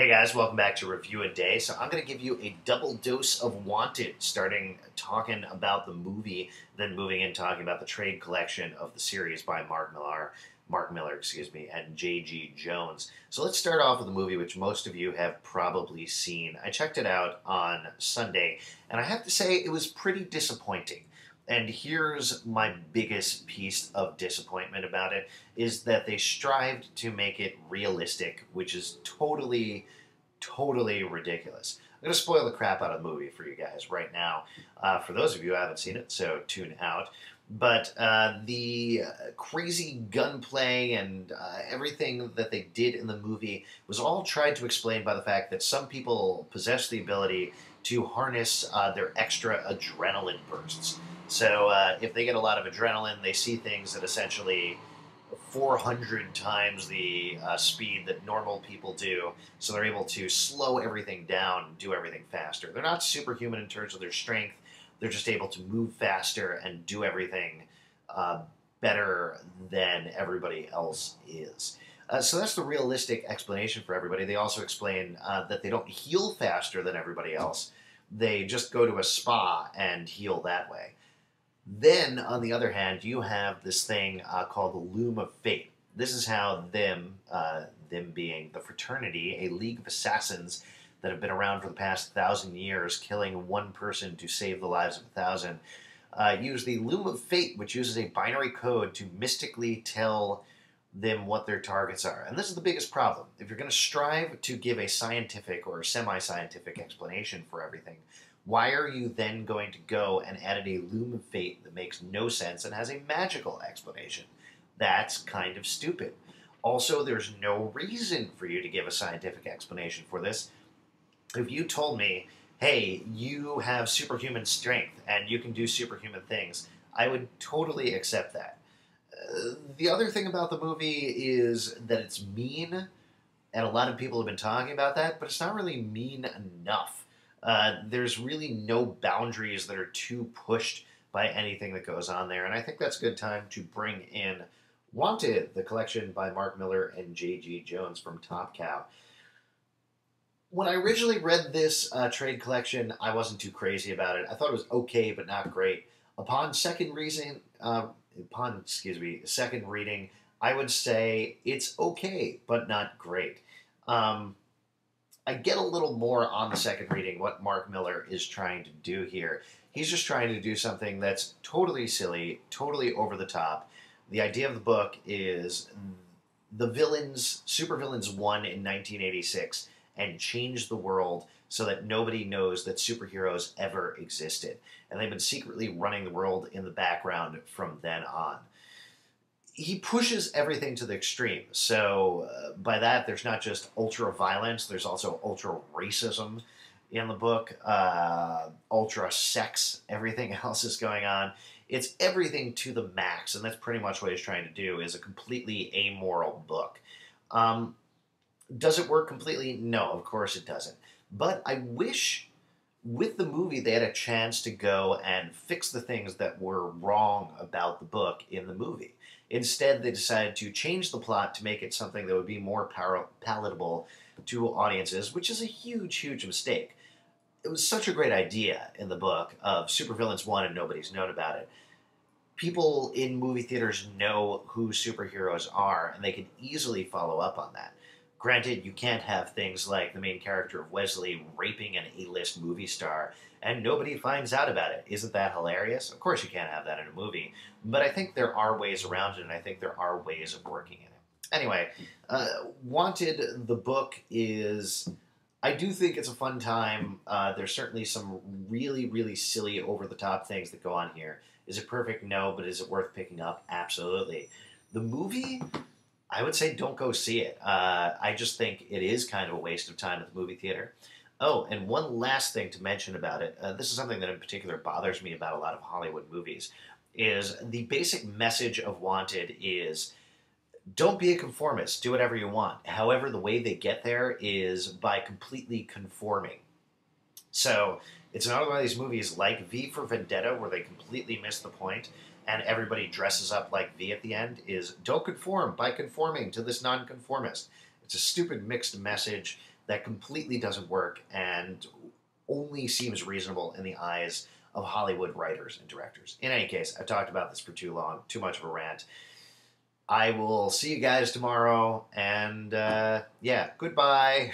Hey guys, welcome back to Review a Day. So I'm going to give you a double dose of Wanted, starting talking about the movie, then moving in talking about the trade collection of the series by Mark Miller, and J.G. Jones. So let's start off with a movie which most of you have probably seen. I checked it out on Sunday, and I have to say it was pretty disappointing. And here's my biggest piece of disappointment about it, is that they strived to make it realistic, which is totally ridiculous. I'm going to spoil the crap out of the movie for you guys right now. For those of you who haven't seen it, so tune out. But the crazy gunplay and everything that they did in the movie was all tried to explain by the fact that some people possess the ability to harness their extra adrenaline bursts. So if they get a lot of adrenaline, they see things at essentially 400 times the speed that normal people do, so they're able to slow everything down and do everything faster. They're not superhuman in terms of their strength, they're just able to move faster and do everything better than everybody else is. So that's the realistic explanation for everybody. They also explain that they don't heal faster than everybody else. They just go to a spa and heal that way. Then, on the other hand, you have this thing called the Loom of Fate. This is how them being the Fraternity, a league of assassins that have been around for the past 1,000 years, killing one person to save the lives of 1,000, use the Loom of Fate, which uses a binary code to mystically tell them what their targets are. And this is the biggest problem. If you're going to strive to give a scientific or semi-scientific explanation for everything, why are you then going to go and add a Loom of Fate that makes no sense and has a magical explanation? That's kind of stupid. Also, there's no reason for you to give a scientific explanation for this. If you told me, hey, you have superhuman strength and you can do superhuman things, I would totally accept that. The other thing about the movie is that it's mean, and a lot of people have been talking about that, but it's not really mean enough. There's really no boundaries that are too pushed by anything that goes on there, and I think that's a good time to bring in Wanted, the collection by Mark Miller and J.G. Jones from Top Cow. When I originally read this trade collection, I wasn't too crazy about it. I thought it was okay, but not great. Upon second reading, I would say it's okay, but not great. I get a little more on the second reading what Mark Miller is trying to do here. He's just trying to do something that's totally silly, totally over the top. The idea of the book is the supervillains won in 1986 and changed the world so that nobody knows that superheroes ever existed. And they've been secretly running the world in the background from then on. He pushes everything to the extreme. So by that, there's not just ultra-violence, there's also ultra-racism in the book, ultra-sex, everything else is going on. It's everything to the max, and that's pretty much what he's trying to do, is a completely amoral book. Does it work completely? No, of course it doesn't. But I wish with the movie they had a chance to go and fix the things that were wrong about the book in the movie. Instead, they decided to change the plot to make it something that would be more palatable to audiences, which is a huge mistake. It was such a great idea in the book of supervillains won and nobody's known about it. People in movie theaters know who superheroes are, and they can easily follow up on that. Granted, you can't have things like the main character of Wesley raping an A-list movie star, and nobody finds out about it. Isn't that hilarious? Of course you can't have that in a movie, but I think there are ways around it, and I think there are ways of working in it. Anyway, Wanted, the book, is... I do think it's a fun time. There's certainly some really silly, over-the-top things that go on here. Is it perfect? No, but is it worth picking up? Absolutely. The movie... I would say don't go see it. I just think it is kind of a waste of time at the movie theater. Oh, and one last thing to mention about it, this is something that in particular bothers me about a lot of Hollywood movies, is the basic message of Wanted is don't be a conformist, do whatever you want. However, the way they get there is by completely conforming. So it's another one of these movies like V for Vendetta where they completely miss the point and everybody dresses up like V at the end, is don't conform by conforming to this nonconformist. It's a stupid mixed message that completely doesn't work and only seems reasonable in the eyes of Hollywood writers and directors. In any case, I've talked about this for too long, too much of a rant. I will see you guys tomorrow, and yeah, goodbye.